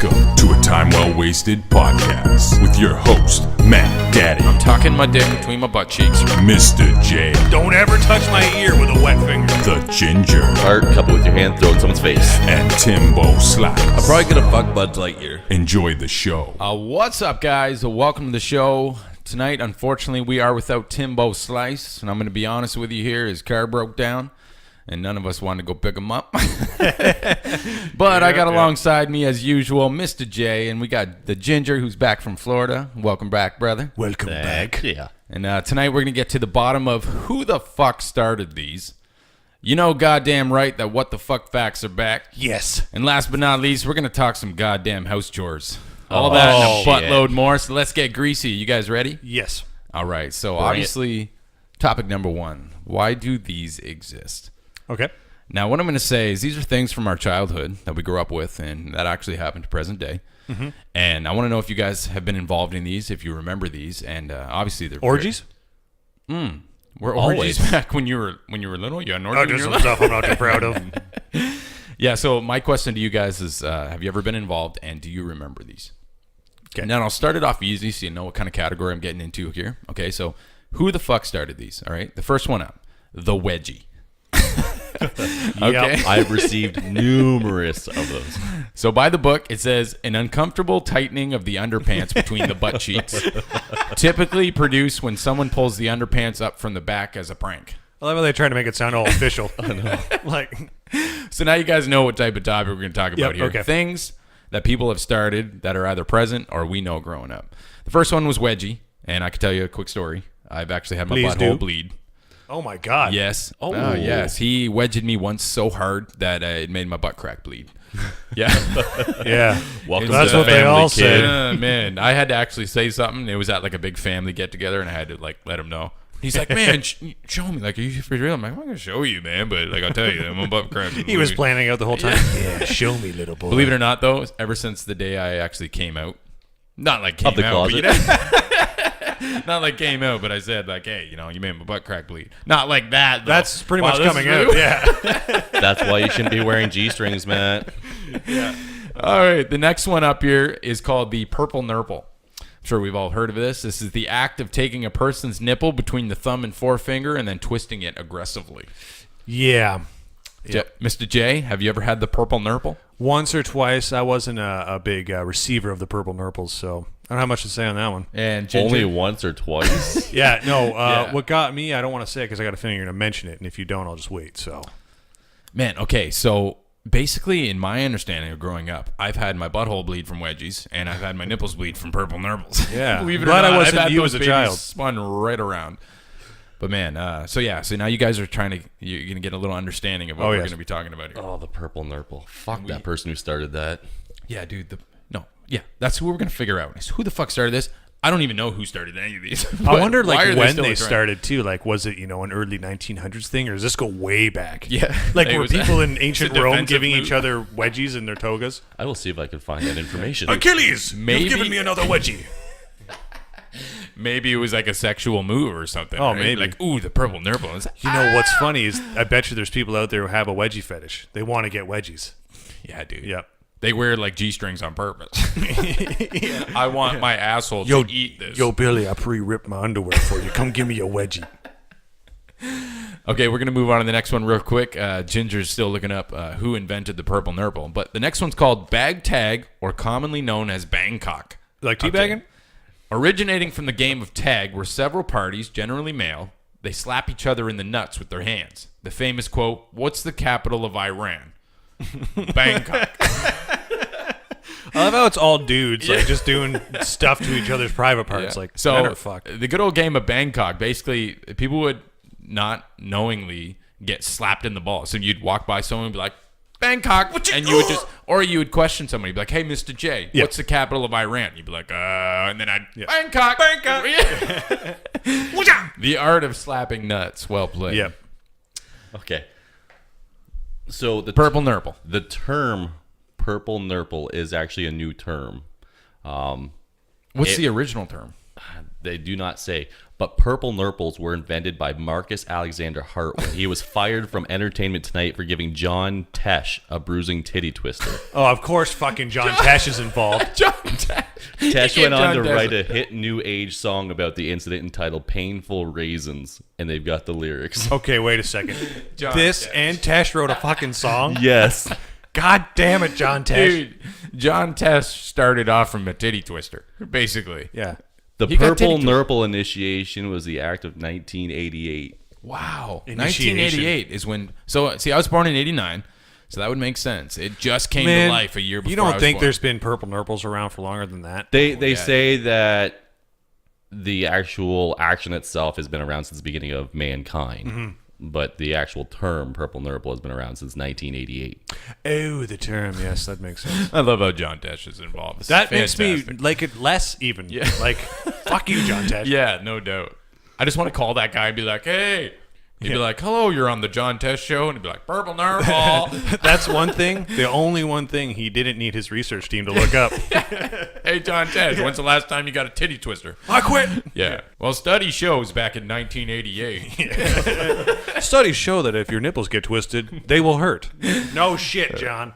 Welcome to A Time Well Wasted podcast with your host, Matt Daddy. I'm tucking my dick between my butt cheeks. Mr. J. Don't ever touch my ear with a wet finger. The Ginger. Art, couple with your hand, throw it in someone's face. And Timbo Slacks. I'm probably gonna fuck Bud Lightyear. Enjoy the show. What's up, guys? Welcome to the show. Tonight, unfortunately, we are without Timbo Slice, and I'm going to be honest with you here. His car broke down, and none of us wanted to go pick him up. But I got alongside me, as usual, Mr. J, and we got the Ginger, who's back from Florida. Welcome back, brother. Welcome back. Yeah. And tonight, we're going to get to the bottom of who the fuck started these. You know goddamn right that what the fuck facts are back. Yes. And last but not least, we're going to talk some goddamn house chores. All that and a buttload more. So let's get greasy. You guys ready? Yes. All right. So obviously, topic number one. Why do these exist? Okay. Now, what I'm going to say is these are things from our childhood that we grew up with and that actually happened to present day. Mm-hmm. And I want to know if you guys have been involved in these, if you remember these. And obviously, they're Orgies? Were orgies back when you were little? You had an orgy? I do some stuff I'm not too proud of. Yeah. So my question to you guys is, have you ever been involved and do you remember these? Okay. Now, I'll start it off easy so you know what kind of category I'm getting into here. Okay, so who the fuck started these? All right, the first one up, the wedgie. Okay. Yep. I've received numerous of those. So by the book, it says an uncomfortable tightening of the underpants between the butt cheeks, typically produced when someone pulls the underpants up from the back as a prank. I love how they try to make it sound all official. I know. So now you guys know what type of topic we're going to talk about here. Okay. Things that people have started that are either present or we know growing up. The first one was wedgie, and I can tell you a quick story. I've actually had my butthole bleed. Oh, my God. Yes. Oh, yes. He wedged me once so hard that it made my butt crack bleed. Yeah. Yeah. Welcome That's to the what they family, all kid. say. Man, I had to actually say something. It was at like a big family get-together, and I had to like let him know. He's like, man, show me. Like, are you for real? I'm like, I'm not going to show you, man. But, like, I'll tell you, I'm a butt crack. He was planning out the whole time. Yeah, show me, little boy. Believe it or not, though, ever since the day I actually came out, not like came Of the out, closet. but, you know, not like came out, but I said, like, hey, you know, you made my butt crack bleed. Not like that, though. That's pretty much this coming is out, real. yeah. That's why you shouldn't be wearing G-strings, Matt. Yeah. All right, the next one up here is called the purple nurple. I'm sure we've all heard of this. This is the act of taking a person's nipple between the thumb and forefinger and then twisting it aggressively. Yeah. Mr. J, have you ever had the purple nurple? Once or twice. I wasn't a big receiver of the purple nurples, so I don't have much to say on that one. And Ginger? Only once or twice? Yeah, no. Yeah. What got me, I don't want to say it because I got a feeling you're going to mention it, and if you don't, I'll just wait. So, Man, okay, so basically, in my understanding of growing up, I've had my butthole bleed from wedgies, and I've had my nipples bleed from purple nurples. Yeah. Believe it Glad or not, I wasn't I've had you those as a babies child. spun right around. But man, so now you guys are you're gonna get a little understanding of what we're gonna be talking about here. Oh, the purple nurple. Fuck that person who started that. Yeah, dude. That's who we're gonna figure out. Is who the fuck started this? I don't even know who started any of these. I wonder, Why are like, when still they a trend? started, too. Like, was it, an early 1900s thing, or does this go way back? Yeah. Like, It were was people in ancient Rome defensive giving move. each other wedgies in their togas? I will see if I can find that information. Achilles, Maybe- you've given me another wedgie. Maybe it was like a sexual move or something. Oh, right? maybe. Like, ooh, the purple nurple. You know, what's funny is I bet you there's people out there who have a wedgie fetish. They want to get wedgies. Yeah, dude. Yep. They wear like G-strings on purpose. I want my asshole Yo, to eat this. Yo, Billy, I pre-ripped my underwear for you. Come give me a wedgie. Okay, we're going to move on to the next one real quick. Ginger's still looking up who invented the purple nurple. But the next one's called bag tag, or commonly known as Bangkok. Like teabagging? Originating from the game of tag, where several parties, generally male, they slap each other in the nuts with their hands. The famous quote, "What's the capital of Iran?" Bangkok. I love how it's all dudes, like, just doing stuff to each other's private parts. Yeah. Like, so men are fucked. the good old game of Bangkok, basically, people would not knowingly get slapped in the balls. So you'd walk by someone and be like, Bangkok, and you would just, or you would question somebody, be like, hey, Mr. J, what's the capital of Iran? You'd be like, and then I'd, Bangkok. The art of slapping nuts. Well played. Yep. Okay. So the Purple nurple. The term purple nurple is actually a new term. What's the original term? They do not say. But purple nurples were invented by Marcus Alexander Hart when he was fired from Entertainment Tonight for giving John Tesh a bruising titty twister. Oh, of course, fucking John Tesh is involved. John Tesh. Tesh went on to John Tesh. write a hit new age song about the incident entitled "Painful Raisins," and they've got the lyrics. Okay, wait a second. John This Tesh. and Tesh wrote a fucking song? Yes. God damn it, John Tesh. Dude, John Tesh started off from a titty twister, basically. Yeah. The He got purple titty nurple initiation was the act of 1988. Wow. Initiation. 1988 is when. So, see, I was born in 89, so that would make sense. It just came to life a year before You don't I was think born. there's been purple nurples around for longer than that? They yeah. say that the actual action itself has been around since the beginning of mankind. But the actual term purple nurple has been around since 1988. Oh, the term. Yes, that makes sense. I love how John Tesh is involved. This That is makes me fantastic. like it less even. Yeah. Like, fuck you, John Tesh. Yeah, no doubt. I just want to call that guy and be like, hey. He'd be like, hello, you're on the John Tesh show. And he'd be like, purple nurple. That's one thing. The only one thing he didn't need his research team to look up. Hey, John Tesh, when's the last time you got a titty twister? I quit. Yeah. Well, study shows back in 1988. Studies show that if your nipples get twisted, they will hurt. No shit, John.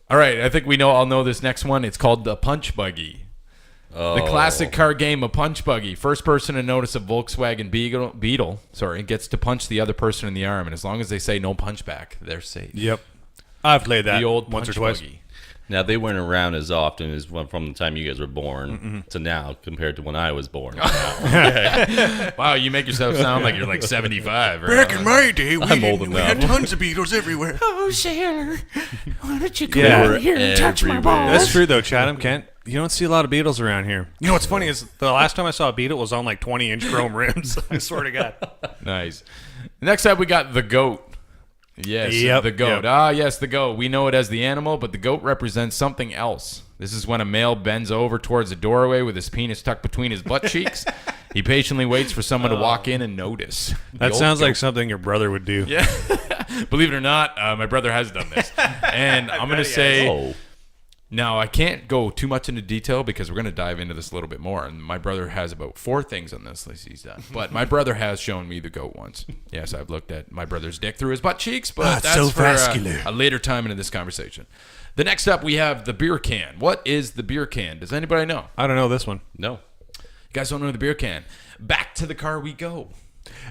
All right, I think we all know this next one. It's called the punch buggy. The classic car game of punch buggy. First person to notice a Volkswagen Beetle, gets to punch the other person in the arm, and as long as they say no punch back, they're safe. Yep. I've played that The old once or punch twice. buggy. Now, they weren't around as often as from the time you guys were born to now compared to when I was born. Wow, you make yourself sound like you're like 75. Or Back in my day, I'm old enough. tons of beetles everywhere. Oh, Sailor, why don't you come Yeah. over here and touch my Everywhere. balls? That's true, though, Chatham, Kent. You don't see a lot of beetles around here. You know what's funny is the last time I saw a beetle was on like 20-inch chrome rims. I swear to God. Nice. Next up, we got the goat. Yes, Yep, the goat. yep. Ah, yes, the goat. We know it as the animal, but the goat represents something else. This is when a male bends over towards a doorway with his penis tucked between his butt cheeks. He patiently waits for someone to walk in and notice. The That old sounds like goat. something your brother would do. Yeah. Believe it or not, my brother has done this. And I'm going to say... Oh, Now, I can't go too much into detail because we're going to dive into this a little bit more. And my brother has about 4 things on this list he's done. But my brother has shown me the goat once. Yes, I've looked at my brother's dick through his butt cheeks, but that's so for vascular. a later time into this conversation. The next up, we have the beer can. What is the beer can? Does anybody know? I don't know this one. no. You guys don't know the beer can. Back to the car we go.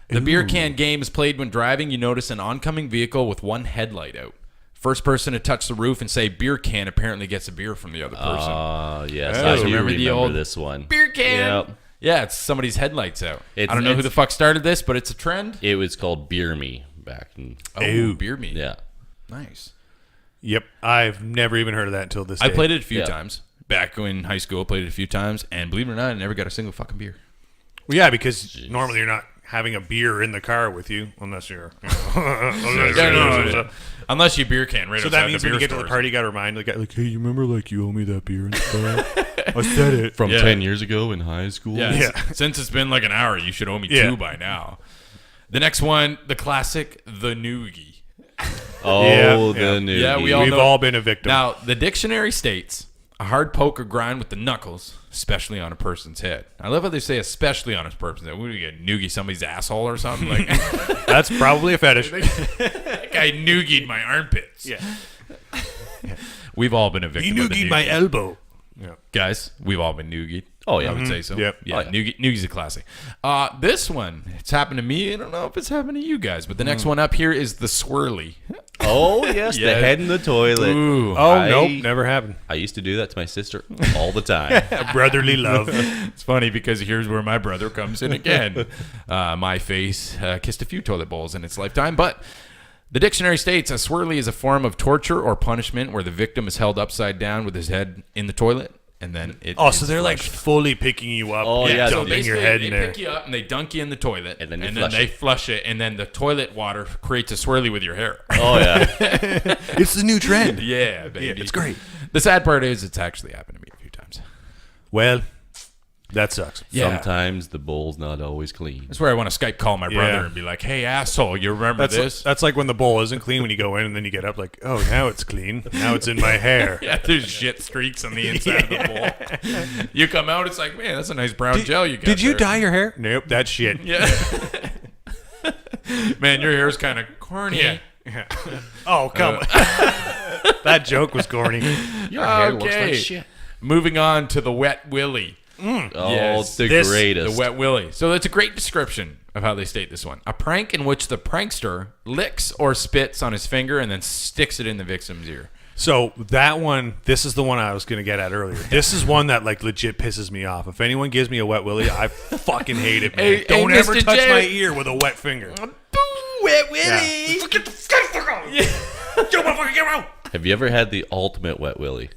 The beer can game is played when driving. You notice an oncoming vehicle with one headlight out. First person to touch the roof and say beer can apparently gets a beer from the other person. Yes, Oh, I do remember remember the old this one. Beer can. Yep. Yeah, it's somebody's headlights out. I It's- don't know who it's- the fuck started this, but it's a trend. It was called Beer Me back in... Oh, beer me. Yeah. Nice. Yep. I've never even heard of that until this day. I played it a few Yeah. times. Back in high school, I played it a few times, and believe it or not, I never got a single fucking beer. Well, yeah, because normally you're not having a beer in the car with you unless you're... Unless you beer can right So outside that means the when you beer get to the stores. party, you got to remind the guy, like, hey, you remember, like, you owe me that beer and stuff? I said it. From Yeah. 10 years ago in high school? Yeah, Yeah. Since it's been like an hour, you should owe me Yeah. 2 by now. The next one, the classic, the noogie. Oh, Yeah, the yeah. new. Yeah, we all We've know- all been a victim. Now, the dictionary states a hard poke or grind with the knuckles, especially on a person's head. I love how they say especially on a person's head. What do you get, noogie somebody's asshole or something? Like, That's probably a fetish. that guy noogied my armpits. Yeah. We've all been a He victim of the noogied my noogie. elbow. Yeah. Guys, we've all been noogied. Oh, yeah. I would say so. Yep. Yeah, Oh, yeah. Noogie's a classic. This one, it's happened to me. I don't know if it's happened to you guys, but the next one up here is the swirly. Oh, yes. Yeah. The head in the toilet. Ooh. Oh, nope. Never happened. I used to do that to my sister all the time. Brotherly love. It's funny because here's where my brother comes in again. My face kissed a few toilet bowls in its lifetime, but the dictionary states a swirly is a form of torture or punishment where the victim is held upside down with his head in the toilet, and then it. Oh, so is they're like flushed. fully picking you up Oh, and yeah, So dumping your basically, head they in there. pick you up and they dunk you in the toilet, And then you then flush they it. flush it, and then the toilet water creates a swirly with your hair. Oh, yeah. It's the new trend. Yeah, baby. it's great. The sad part is it's actually happened to me a few times. Well, That sucks. Yeah. Sometimes the bowl's not always clean. That's where I want to Skype call my brother Yeah. and be like, "Hey, asshole, you remember this?" That's like when the bowl isn't clean when you go in and then you get up like, oh, now it's clean. Now it's in my hair. Yeah, there's shit streaks on the inside of the bowl. You come out, it's like, man, that's a nice brown gel you got. Did you there. dye your hair? Nope, that's shit. Yeah. Man, your hair's kind of corny. Yeah. Oh, come on. That joke was corny. Your hair looks Okay. like shit. Moving on to the wet willy. Oh, Yes. the This- greatest. The wet willy. So that's a great description of how they state this one. A prank in which the prankster licks or spits on his finger and then sticks it in the victim's ear. So that one, this is the one I was going to get at earlier. This is one that like legit pisses me off. If anyone gives me a wet willy, I fucking hate it, man. Hey, Don't hey, ever Mr. touch J. my ear with a wet finger. Wet willy. Get the fuck out! Yeah. Yo, motherfucker, get out! Have you ever had the ultimate wet willy?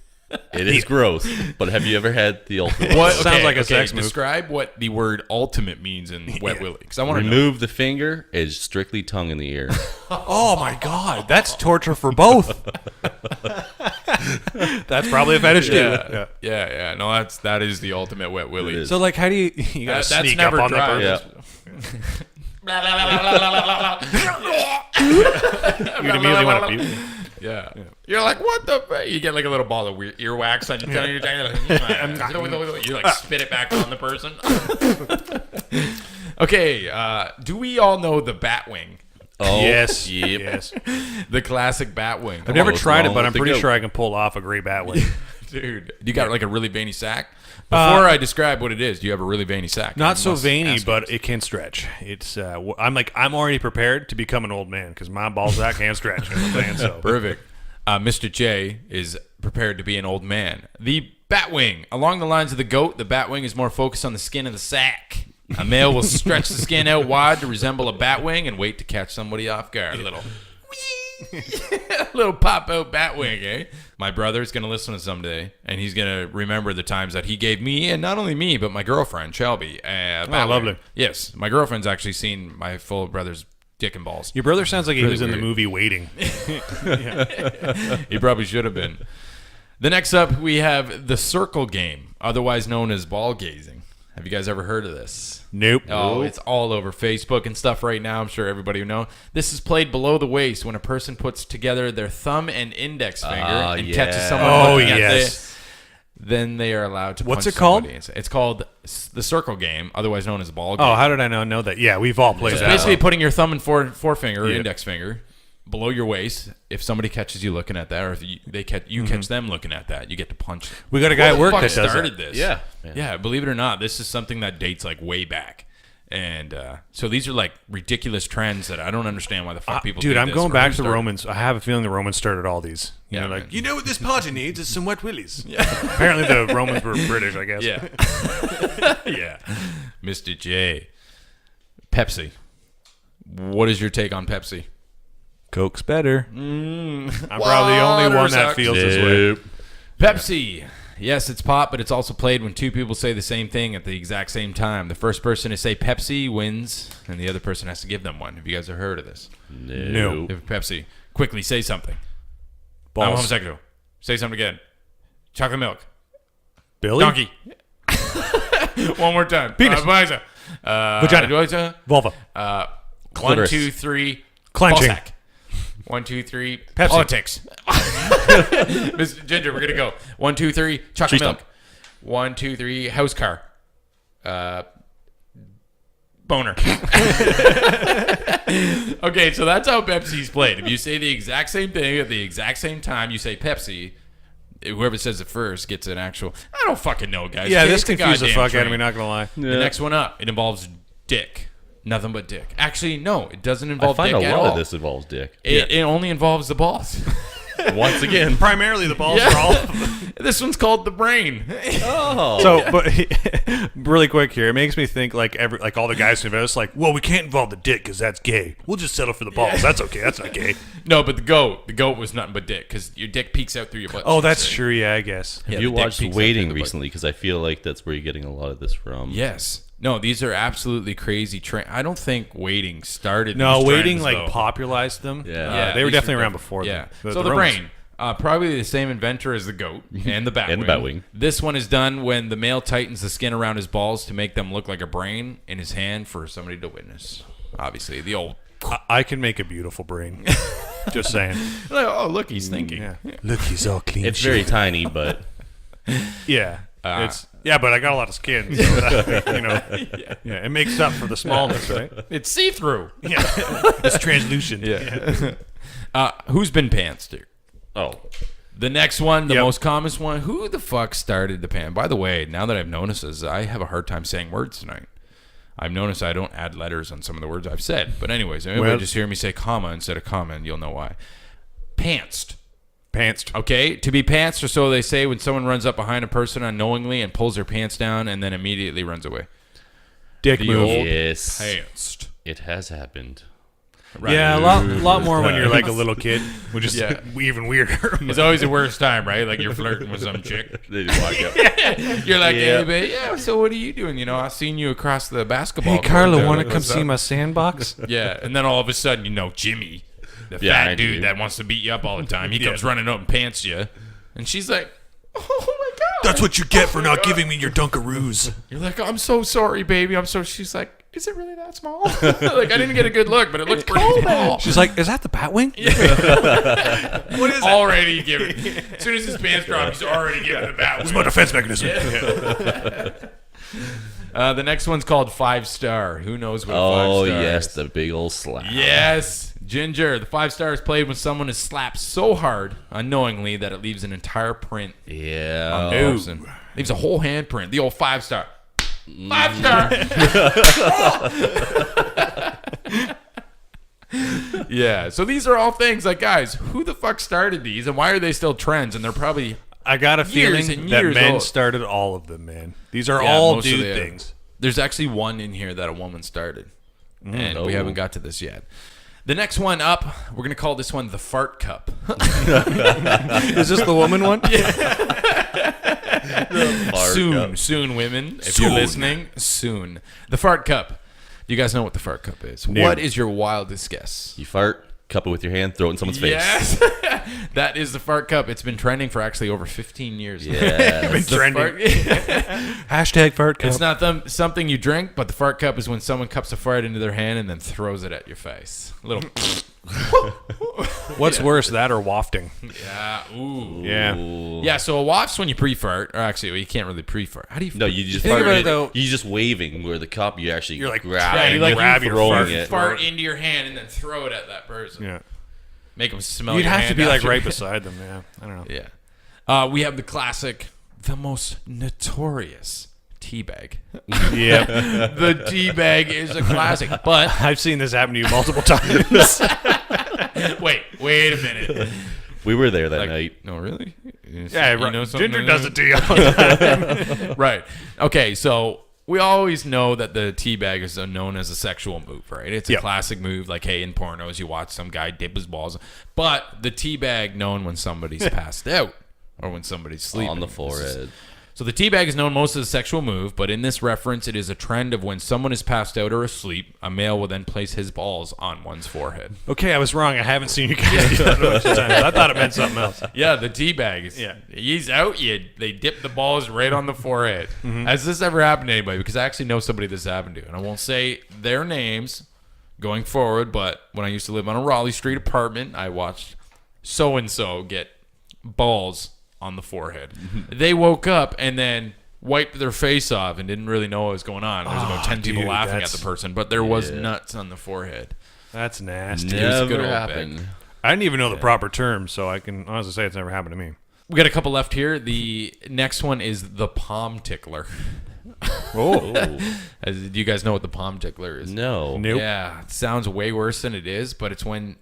It is gross, but have you ever had the ultimate? What Sounds like a sex move. Describe what the word ultimate means in wet willy, because I want to know. Remove the finger is strictly tongue in the ear. Oh my god, that's torture for both. That's probably a fetish too. Yeah. No, that is the ultimate wet willy. It is. So like, how do you gotta That's sneak never up on dry. the person? Yeah. You'd immediately want to puke. Yeah. You're like, what the fuck? You get like a little ball of earwax on your tongue. You like spit it back on the person. Okay. Do we all know the bat wing? Oh, Yes. Yep. Yes. The classic bat wing. I've never what's tried it, wrong but with I'm the pretty goat? sure I can pull off a great bat wing. Dude, you got like a really veiny sack? Before I describe what it is, do you have a really veiny sack? Not You so must veiny, ask but us. it can stretch. It's I'm already prepared to become an old man because my ball sack can stretch. You know what I'm saying? So Perfect. Mr. J is prepared to be an old man. The batwing. Along the lines of the goat, the batwing is more focused on the skin of the sack. A male will stretch the skin out wide to resemble a batwing and wait to catch somebody off guard. A little, a little pop out batwing, eh? My brother's going to listen to someday, and he's going to remember the times that he gave me, and not only me, but my girlfriend, Shelby. lovely. Yes, my girlfriend's actually seen my full brother's dick and balls. your brother sounds like he Really was in the weird. movie Waiting. He probably should have been. The next up, we have the circle game, otherwise known as ball gazing. Have you guys ever heard of this? Nope. Oh, it's all over Facebook and stuff right now. I'm sure everybody will know. This is played below the waist when a person puts together their thumb and index finger and catches yeah. someone Oh, looking at yes. then they are allowed to What's punch it called? somebody. It's called the circle game, otherwise known as ball game. Oh, how did I not know that? Yeah, we've all played It's that. basically putting your thumb and forefinger or Yeah. index finger below your waist. If somebody catches you looking at that, or if they catch them looking at that, you get to punch. We got a guy at Who the work fuck that does started that. this. Yeah. Yeah, believe it or not, this is something that dates like way back. And so these are like ridiculous trends that I don't understand why the fuck people Dude, do I'm this going or back who to the started- Romans. I have a feeling the Romans started all these. You Yeah, know, like, man. you know what this party needs is some wet willies. Apparently the Romans were British, I guess. Yeah. Yeah. Mr. J. Pepsi. What is your take on Pepsi? Coke's better. I'm probably the only one that sucks. feels this way. Nope. Pepsi. Yes, it's pop, but it's also played when two people say the same thing at the exact same time. The first person to say Pepsi wins, and the other person has to give them one. Have you guys ever heard of this? No. If Pepsi, quickly say something. I'm Balls. homosexual. Say something again. Chocolate milk. Billy? Donkey. One more time. Penis. Vagina. Vagina. Vulva. 1, Clitoris. 2, 3. Clenching. Ballsack. 1, 2, 3. Pepsi. Politics. Miss Ginger, we're gonna go. 1, 2, 3. Chocolate Tree milk. stump. 1, 2, 3. House car. Boner. Okay, so that's how Pepsi's played. If you say the exact same thing at the exact same time, you say Pepsi. Whoever says it first gets an actual. I don't fucking know, guys. Yeah, Chase this confused the goddamn fuck out of train. me, not gonna lie. The next one up, it involves dick. Nothing but dick. Actually, no, it doesn't I involve find dick a at lot all. of this involves dick. It only involves the balls. Once again. Primarily the balls Yeah. for all of them. This one's called the brain. Oh. So, but really quick here, it makes me think like all the guys who invest, like, well, we can't involve the dick because that's gay. We'll just settle for the balls. That's okay. That's not gay. No, but the goat was nothing but dick because your dick peeks out through your butt. Oh, cheeks, that's right? true. Yeah, I guess. Yeah, Have you the dick watched peeks out Waiting through the butt. recently? Because I feel like that's where you're getting a lot of this from. Yes. No, these are absolutely crazy. I don't think Waiting started. No, these Waiting trends, like though. popularized them. Yeah. They were these definitely are around before Yeah. them. So the Romans- brain. Probably the same inventor as the goat and the batwing. And the batwing. This one is done when the male tightens the skin around his balls to make them look like a brain in his hand for somebody to witness. Obviously, the old... I can make a beautiful brain. Just saying. Like, oh, look, he's thinking. Yeah. Look, he's all clean. It's very tiny, but Yeah. But I got a lot of skin. So that, yeah, it makes up for the smallness, right? It's see-through. Yeah. It's translucent. Yeah. Who's been pantsed here? oh, The next one, the Yep. most common one, who the fuck started the pan? By the way, now that I've noticed this, I have a hard time saying words tonight. I've noticed I don't add letters on some of the words I've said. But anyways, everybody just hear me say comma instead of comma, and you'll know why. Pantsed. Pantsed. Okay? To be pantsed, or so they say when someone runs up behind a person unknowingly and pulls their pants down and then immediately runs away. Dick The move. old yes. pantsed. It has happened. Right. Yeah, a lot more when you're like a little kid, which is Yeah. even weirder. It's always the worst time, right? Like you're flirting with some chick. They just walk up. You're like, Yeah. hey, babe, yeah, so what are you doing? You know, I seen you across the basketball court. want to What's come see up? my sandbox? Yeah, and then all of a sudden, you know, Jimmy, the Yeah, fat I dude do. that wants to beat you up all the time, he comes running up and pants you. And she's like, oh my God. That's what you get for not giving me your Dunkaroos. You're like, I'm so sorry, baby. She's like, is it really that small? Like, I didn't get a good look, but it looks pretty small. She's like, is that the Batwing? What is already giving? As soon as his pants drop, he's already giving the bat. It's my defense mechanism. The next one's called 5-star. Who knows what a 5-star Oh, is? yes, the big old slap. Yes, Ginger. The 5-star is played when someone is slapped so hard unknowingly that it leaves an entire print on the Yeah. person. Leaves a whole handprint. The old 5-star. 5-star. Yeah. So these are all things like, guys, who the fuck started these and why are they still trends? And they're probably I got a Years feeling and that years men old. started all of them, man. These are Yeah, all most of dude the- things. There's actually one in here that a woman started, and we Oh. haven't got to this yet. The next one up, we're gonna call this one the fart cup. Is this the woman one? Soon, women, if you're listening, soon. The fart cup. Do you guys know what the fart cup is? No. What is your wildest guess? You fart, cup it with your hand, throw it in someone's face. Yes, that is the fart cup. It's been trending for actually over 15 years. Yeah. Been The trending. fart- Hashtag fart cup. It's not something you drink, but the fart cup is when someone cups a fart into their hand and then throws it at your face. A little. What's worse, that or wafting? Yeah. Ooh. Yeah. Ooh. Yeah, so a waft's when you pre-fart, or actually, well, you can't really pre-fart. How do you? No, you just Think fart about it. it, though. You just waving where the cup you actually You're like grab, trying you to like grab your throwing fart. it. fart into your hand and then throw it at that person. Yeah. Make them smell. You'd your have to hand be like after. right beside them. Yeah. I don't know. Yeah. We have the classic, the most notorious teabag. Yeah. The teabag is a classic, but I've seen this happen to you multiple times. wait a minute. We were there that Like, night. no, really? Yeah, You right. know something? Ginger does it to you all the time. Right. Okay, so we always know that the teabag is known as a sexual move, right? It's a Yep. classic move, like, hey, in pornos, you watch some guy dip his balls. But the teabag known when somebody's passed out or when somebody's sleeping. On the forehead. So the teabag is known most as a sexual move, but in this reference, it is a trend of when someone is passed out or asleep, a male will then place his balls on one's forehead. Okay, I was wrong. I haven't seen you guys do that a bunch of times. I thought it meant something else. Yeah, the teabag is. Yeah. He's out. They dip the balls right on the forehead. Has this ever happened to anybody? Because I actually know somebody this happened to, and I won't say their names going forward. But when I used to live on a Raleigh Street apartment, I watched so and so get balls on the forehead. They woke up and then wiped their face off and didn't really know what was going on. There was about 10 people dude, laughing at that's- the person, but there was Yeah. nuts on the forehead. That's nasty. was a Never good old happened. I didn't even know the proper term, so I can honestly say it's never happened to me. We got a couple left here. The next one is the palm tickler. Oh. Do you guys know what the palm tickler is? No. Nope. Yeah, it sounds way worse than it is, but it's when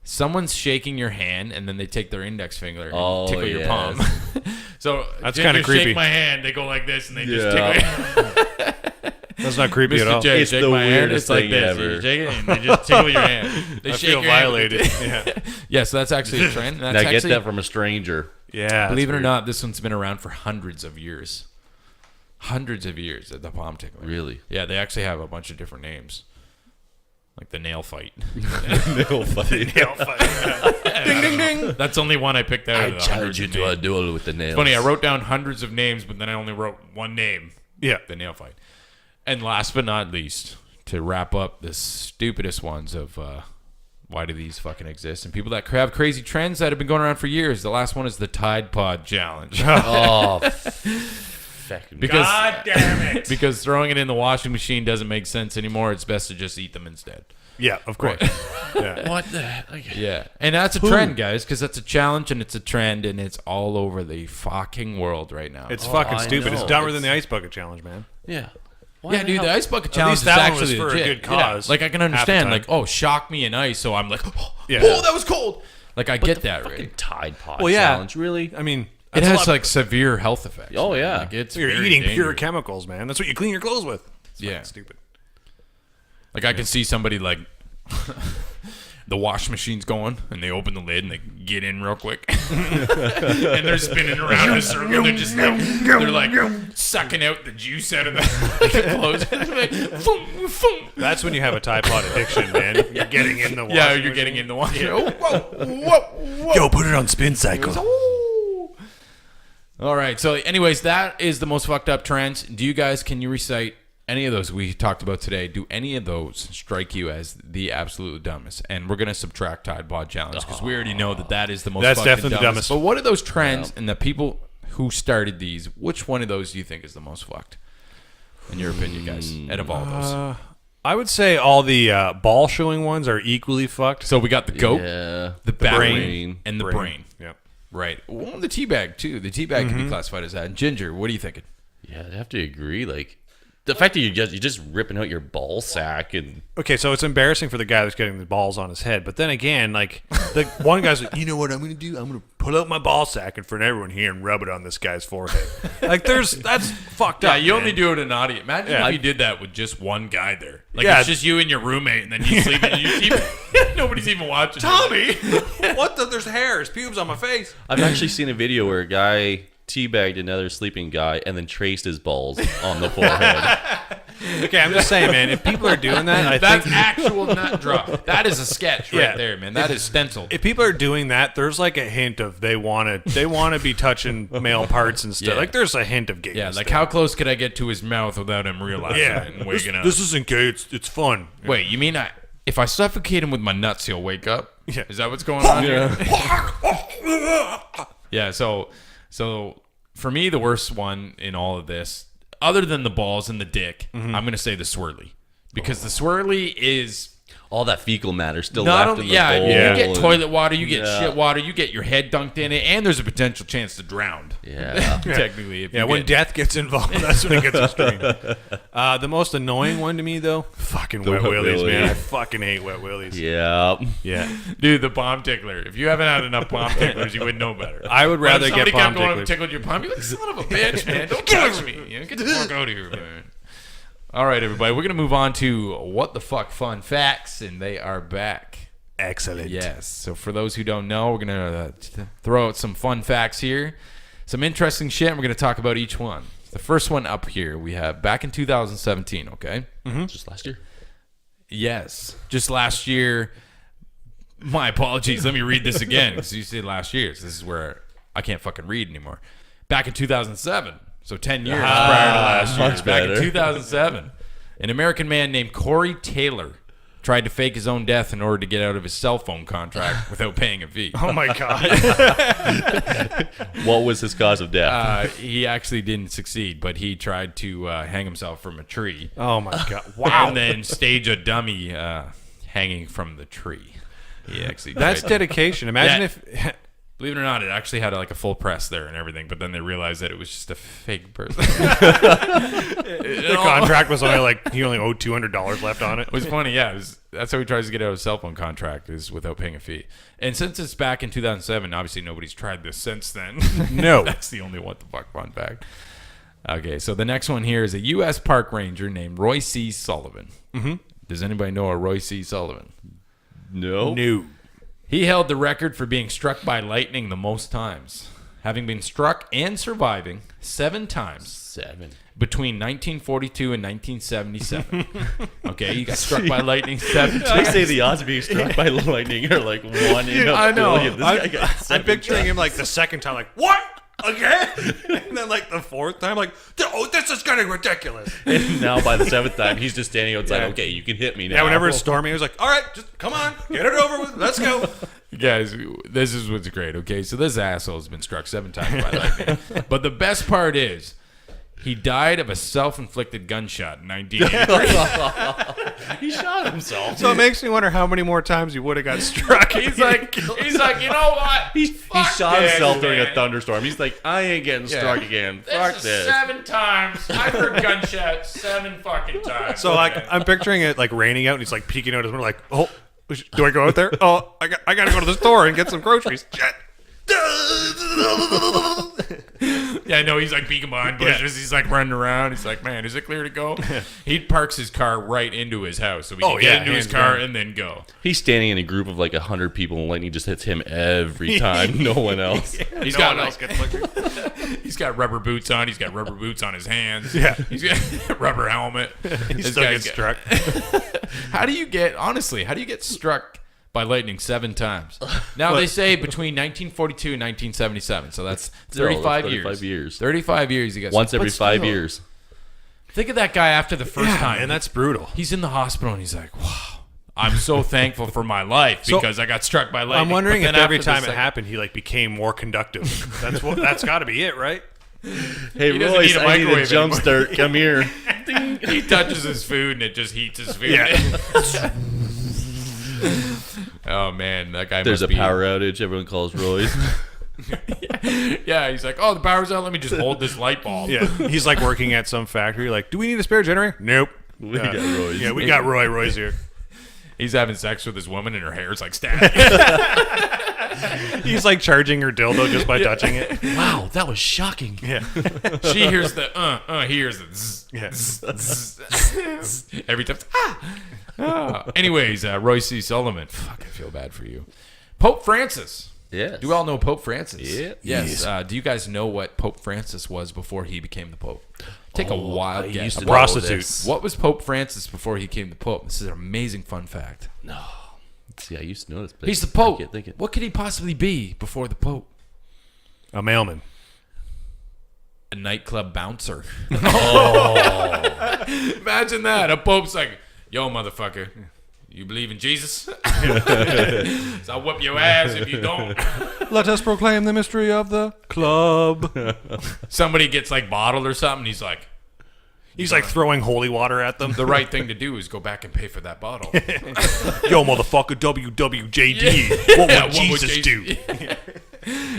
someone's shaking your hand and then they take their index finger and Oh, tickle your yes. palm. So That's Ginger kinda creepy. Shake my hand. They go like this and they just Yeah. tickle. That's not creepy at Mr. all. J, It's shake the my hand. weirdest It's like thing this. ever. You shake it and they just tickle your hand. They I shake feel your hand. violated. Yeah. Yeah, so that's actually a trend. That's Now get actually, that from a stranger. Yeah. believe it that's or weird. not, this one's been around for hundreds of years. Hundreds of years, the palm tickler. Really? Yeah, they actually have a bunch of different names. Like the nail fight. No funny. Nail fight. Ding, ding, ding. That's only one I picked out. I of the challenge you hundreds of to a names. duel with the nails. Funny, I wrote down hundreds of names, but then I only wrote one name. Yeah. The nail fight. And last but not least, to wrap up the stupidest ones of why do these fucking exist, and people that have crazy trends that have been going around for years. The last one is the Tide Pod Challenge. Oh, Because, God damn it. because throwing it in the washing machine doesn't make sense anymore. It's best to just eat them instead. Yeah, of course. Yeah. what the heck? Yeah. And that's a trend, guys, because that's a challenge and it's a trend and it's all over the fucking world right now. It's fucking I stupid. It's know. dumber than the Ice Bucket Challenge, man. Yeah. yeah, dude, the ice bucket challenge least is that one actually was for a legit. good cause Yeah. Like, I can half the understand, time. like, oh, shock me in ice, so I'm like, oh, Yeah. that was cold. Like, I get that, Fucking right? Tide Pod Well, yeah. challenge, really? I mean, It that's a has, lot- like, severe health effects. Oh, man. yeah. Like, it's you're very eating pure dangerous. chemicals, man. That's what you clean your clothes with. It's Yeah. fucking stupid. Like, I can see somebody, like, the wash machine's going, and they open the lid, and they get in real quick. And they're spinning around in a circle. They're just, they're, like, sucking out the juice out of the clothes. Like, foom, foom. That's when you have a Tide Pod addiction, man. You're getting in the water. Yeah, you're getting in the water. Oh, whoa. Yo, put it on spin cycle. All right. So, anyways, that is the most fucked up trends. Do you guys, can you recite any of those we talked about today? Do any of those strike you as the absolute dumbest? And we're going to subtract Tide Pod Challenge because we already know that that is the most That's fucking definitely the dumbest. But what are those trends and the people who started these? Which one of those do you think is the most fucked? In your opinion, guys, out of all those. I would say all the ball showing ones are equally fucked. So we got the goat, Yeah. the bat brain. and the brain. Yep. Right. Well, the teabag, too. The teabag can be classified as that. And Ginger, what are you thinking? Yeah, I'd have to agree. Like, the fact that you're just ripping out your ball sack and Okay, so it's embarrassing for the guy that's getting the balls on his head. But then again, like, the one guy's like, you know what I'm going to do? I'm going to pull out my ball sack in front of everyone here and rub it on this guy's forehead. Like, that's fucked Yeah, up. you man. only do it in an audience. Imagine Yeah. if you did that with just one guy there. Like, Yeah. it's just you and your roommate, and then you sleep, and you keep, nobody's even watching. Tommy, what the? There's hairs, pubes on my face. I've actually seen a video where a guy teabagged another sleeping guy and then traced his balls on the forehead. Okay, I'm just saying, man. If people are doing that, I That's think actual nut drop. That is a sketch right Yeah. there, man. That is stenciled. if people are doing that, there's like a hint of they want to be touching male parts and stuff. Yeah. Like there's a hint of gayness. Yeah, like there. how close could I get to his mouth without him realizing Yeah, it and waking up? this isn't gay. It's fun. Wait, you mean if I suffocate him with my nuts, he'll wake up? Yeah. Is that what's going on here? Yeah, so for me, the worst one in all of this, other than the balls and the dick, I'm going to say the swirly. Because the swirly is All that fecal matter still not left only, in the yeah, bowl. you get and- toilet water, you get Yeah. shit water, you get your head dunked in it, and there's a potential chance to drown. Yeah. Technically. If Yeah, you when get, death gets involved, that's when it gets extreme. The most annoying one to me, though, fucking wet wet willies, man. willies. I fucking hate wet willies. Yeah. Yeah. Dude, the palm tickler. If you haven't had enough palm ticklers, you wouldn't know better. I would rather If somebody get palm kept going up ticklers. and tickled your palm, you're like, son of a bitch, man. Don't touch me. You know, get the fuck out of here, man. All right, everybody. We're going to move on to What the Fuck Fun Facts, and they are back. Excellent. Yes. So for those who don't know, we're going to throw out some fun facts here. Some interesting shit, and we're going to talk about each one. The first one up here, we have back in 2017, okay? Just last year. Yes. Just last year. My apologies. Let me read this again because you said last year. So this is where I can't fucking read anymore. Back in 2007. So 10 years prior to last year. much Back in better. 2007. An American man named Corey Taylor tried to fake his own death in order to get out of his cell phone contract without paying a fee. Oh, my God. What was his cause of death? He actually didn't succeed, but he tried to hang himself from a tree. Oh, my God. Wow. And then stage a dummy hanging from the tree. He actually That's tried to- dedication. Imagine Yeah. if... Believe it or not, it actually had like a full press there and everything, but then they realized that it was just a fake person. The contract was only like, he only owed $200 left on it. It was funny, yeah. That's how he tries to get out of his cell phone contract, is without paying a fee. And since it's back in 2007, obviously nobody's tried this since then. No. That's the only what the fuck fun fact. Okay, so the next one here is a U.S. park ranger named Roy C. Sullivan. Mm-hmm. Does anybody know a Roy C. Sullivan? No. No. He held the record for being struck by lightning the most times. having been struck and surviving 7 times 7. between 1942 and 1977. Okay, you got struck by lightning 7 times. I say the odds of being struck by lightning are like 1 in a I know. billion. This guy got I'm 7 picturing him times. like the second time, like, what? Again? And then like the 4th time, like, oh, this is getting ridiculous. And now by the 7th time, he's just standing outside. Yeah. Okay, you can hit me now. Yeah, whenever it's stormy, he was like, all right, just come on, get it over with, let's go. Guys, this is what's great, okay? So this asshole has been struck 7 times by lightning. But the best part is, he died of a self-inflicted gunshot in 1983. He shot himself. So it makes me wonder how many more times he would have got struck. He's like, you know what? He Fuck shot this, himself during a man. thunderstorm. He's like, I ain't getting struck again. Fuck This is this. 7 times. I've heard gunshots 7 fucking times. So like, I'm picturing it like raining out, and he's like peeking out his window, like, oh, do I go out there? Oh, I got to go to the store and get some groceries. Shit. Yeah, I know. He's like peeking behind bushes. He's like running around. He's like, man, is it clear to go? He parks his car right into his house so we can get into his hands car down. and then go. He's standing in a group of like 100 people, and lightning just hits him every time. No one else. He's No got one else gets liquor. he's got rubber boots on. He's got rubber boots on his hands. Yeah. He's got a rubber helmet. He This still guy's gets got- struck. How do you get struck by lightning 7 times? Now they say between 1942 and 1977, so that's 35 years. 35 years. 35 years. He gets Once every but 5 still, years. Think of that guy after the first time. And that's brutal. He's in the hospital and he's like, wow, I'm so thankful for my life because I got struck by lightning. I'm wondering But if then every after the time it second- happened, he like became more conductive. That's got to be it, right? Hey, He doesn't Royce, need a I need a microwave jump anymore. start. Come here. he touches his food and it just heats his food. Yeah. Oh man, that guy There's must a be power outage. Everyone calls Royce. Yeah, he's like, oh, the power's out. Let me just hold this light bulb. Yeah. He's like working at some factory. Like, do we need a spare generator? Nope. We got Royce. Yeah, we got Roy's here. He's having sex with his woman and her hair's like static. He's like charging her dildo just by touching it. Wow, that was shocking. Yeah. She hears the he hears the zzz, Yeah. zzz. Every time. Anyways, Royce C. Sullivan. Fuck, I feel bad for you. Pope Francis. Yes. Do you all know Pope Francis? Yeah. Yes. Do you guys know what Pope Francis was before he became the Pope? Take a wild I guess. used to What- know prostitute. this. What was Pope Francis before he became the Pope? This is an amazing fun fact. See, I used to know this. But He's the Pope. I can't think it. What could he possibly be before the Pope? A mailman. A nightclub bouncer. Imagine that. A Pope's like, yo, motherfucker, you believe in Jesus? So I'll whoop your ass if you don't. Let us proclaim the mystery of the club. Somebody gets like bottled or something. He's like, He's like throwing holy water at them. the right thing to do is go back and pay for that bottle. Yo, motherfucker, WWJD. What Yeah, would Jesus do?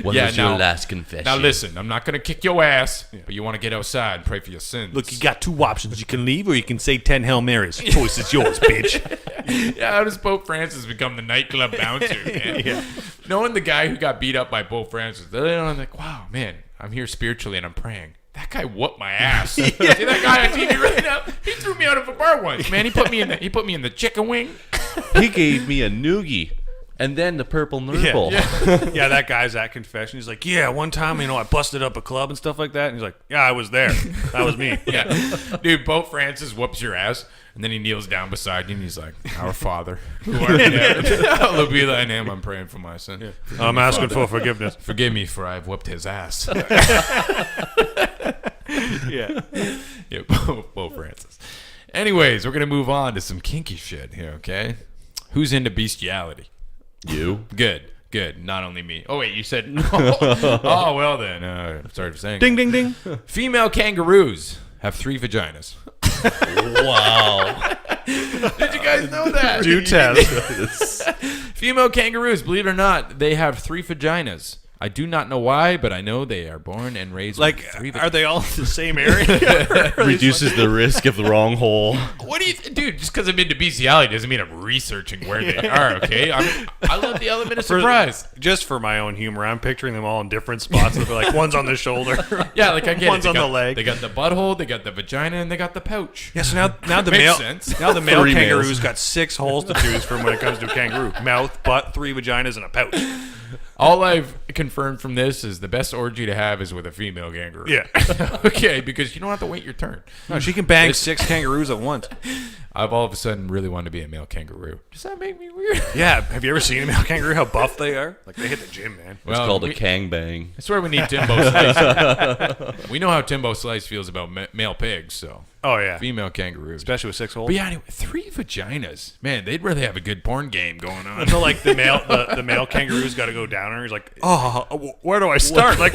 When Yeah, was your now- last confession? Now listen, I'm not going to kick your ass, but you want to get outside and pray for your sins. Look, you got 2 options. You can leave or you can say 10 Hail Marys. Choice is yours, bitch. Yeah, how does Pope Francis become the nightclub bouncer, man? Knowing the guy who got beat up by Pope Francis, I'm like, wow, man, I'm here spiritually and I'm praying. That guy whooped my ass. See that guy on TV right now? He threw me out of a bar once, man. He put me in the chicken wing. He gave me a noogie and then the purple nurple. Yeah, that guy's at confession. He's like, yeah, one time, I busted up a club and stuff like that. And he's like, yeah, I was there. That was me. Yeah, dude, Pope Francis whoops your ass, and then he kneels down beside you and he's like, "Our Father, who art in heaven, hallowed be thy name. I'm praying for my sin. I'm asking for forgiveness. Forgive me, for I've whooped his ass." Yeah. Yeah, Pope Francis. Anyways, we're gonna move on to some kinky shit here. Okay, who's into bestiality? You? Good. Not only me. Oh wait, you said no. Oh well then. Sorry for saying. Ding, ding, ding. Female kangaroos have 3 vaginas. Wow. Did you guys know that? Do tell. Female kangaroos, believe it or not, they have 3 vaginas. I do not know why, but I know they are born and raised Like, with 3 vaginas. are they all in the same area? Reduces the risk of the wrong hole. What do you dude? Just because I'm into bestiality doesn't mean I'm researching where they are. Okay, I love the element of surprise. Just for my own humor, I'm picturing them all in different spots. They're like, one's on the shoulder. Yeah, like I get One's it. on the leg. They got the butthole, they got the vagina, and they got the pouch. Yeah, so now the Makes male sense. now the male 3 kangaroo's males. got 6 holes to choose from when it comes to a kangaroo: mouth, butt, 3 vaginas, and a pouch. All I've confirmed from this is the best orgy to have is with a female kangaroo. Yeah. Okay, because you don't have to wait your turn. No, she can bang 6 kangaroos at once. I've all of a sudden really wanted to be a male kangaroo. Does that make me weird? Yeah. Have you ever seen a male kangaroo? How buff they are? Like they hit the gym, man. It's called a kang bang. I swear we need Timbo Slice. We know how Timbo Slice feels about male pigs, so Oh yeah. female kangaroos. Especially with 6 holes. But yeah, anyway, 3 vaginas. Man, they'd really have a good porn game going on. Until like the male kangaroo's got to go down her. He's like, oh, where do I start? Like,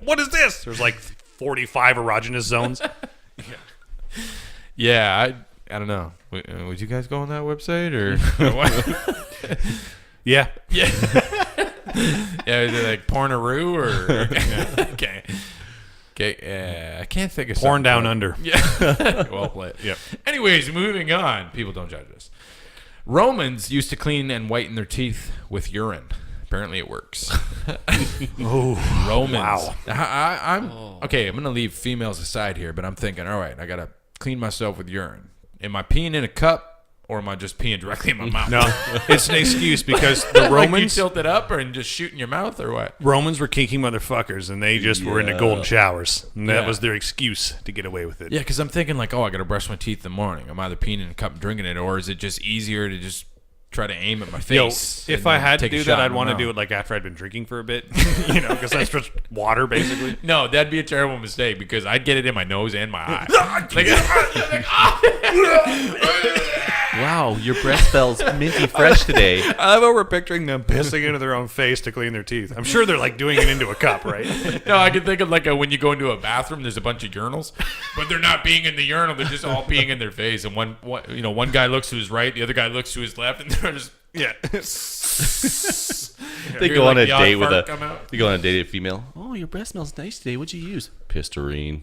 what is this? There's like 45 erogenous zones. Yeah, I don't know. Would you guys go on that website or? Yeah. Yeah. Yeah, is it like Pornaroo or? Okay. Okay. I can't think of Porn something down else. under. Yeah. Well played. Yep. Anyways, moving on. People don't judge us. Romans used to clean and whiten their teeth with urine. Apparently, it works. Oh, Romans. wow. I'm okay. I'm gonna leave females aside here, but I'm thinking, all right, I gotta clean myself with urine. Am I peeing in a cup or am I just peeing directly in my mouth? No, it's an excuse because the Like you Romans tilt it up and just shoot in your mouth or what? Romans were kinky motherfuckers, and they just were into golden showers, and that Yeah. was their excuse to get away with it. Yeah, because I'm thinking like, oh, I gotta brush my teeth in the morning. I'm either peeing in a cup and drinking it, or is it just easier to just try to aim at my Yo, face? if and I then had to take a do shot that, I'd in my want to mouth? do it like after I'd been drinking for a bit, because that's just water, basically. No, that'd be a terrible mistake because I'd get it in my nose and my eye. Wow, your breath smells minty fresh today. I love how we're picturing them pissing into their own face to clean their teeth. I'm sure they're like doing it into a cup, right? No, I can think of like when you go into a bathroom, there's a bunch of urinals, but they're not peeing in the urinal. They're just all peeing in their face, and one guy looks to his right, the other guy looks to his left, and they're just Yeah. They Hear, go on like, a the odd date with fart come out. They go on a date with a female. Oh, your breath smells nice today. What'd you use? Pistarine.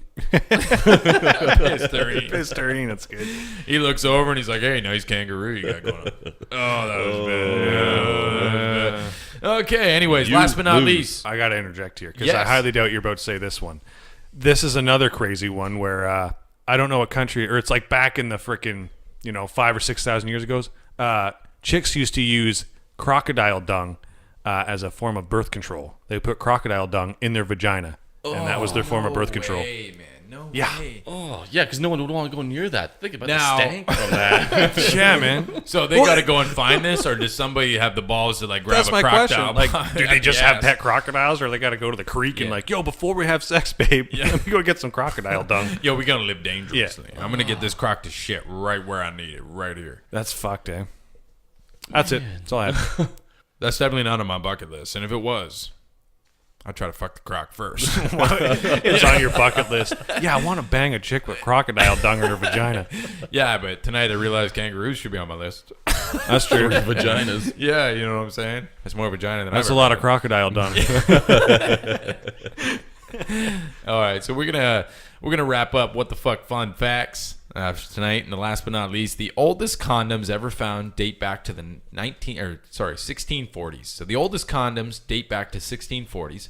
Listerine. Listerine, that's good. He looks over and he's like, "Hey, nice kangaroo you got going on." Oh, that was bad. Yeah, that was bad. Okay. Anyways, last but not lose. least, I got to interject here because Yes. I highly doubt you're about to say this one. This is another crazy one where I don't know what country, or it's like back in the frickin' 5,000 or 6,000 years ago. Chicks used to use crocodile dung as a form of birth control. They put crocodile dung in their vagina, and that was their form of birth control. Hey, man, no Yeah. way. Oh, yeah, because no one would want to go near that. Think about Now- the stank from that. Yeah, man. So they got to go and find this, or does somebody have the balls to like grab That's a my crocodile? question. Like, do they just Yes. have pet crocodiles, or they got to go to the creek and Yeah. like, yo, before we have sex, babe, let me go get some crocodile dung. Yo, we gotta live dangerously. I'm gonna get this croc to shit right where I need it, right here. That's fucked, eh? That's it. That's all I have. That's definitely not on my bucket list. And if it was, I'd try to fuck the croc first. It's on your bucket list. Yeah, I want to bang a chick with crocodile dung in her vagina. Yeah, but tonight I realized kangaroos should be on my list. That's true. Vaginas. Yeah, you know what I'm saying? That's more vagina than That's I've a lot ever of crocodile dung. All right, so we're gonna wrap up what the fuck fun facts tonight, and the last but not least, the oldest condoms ever found date back to the 1640s. So the oldest condoms date back to 1640s.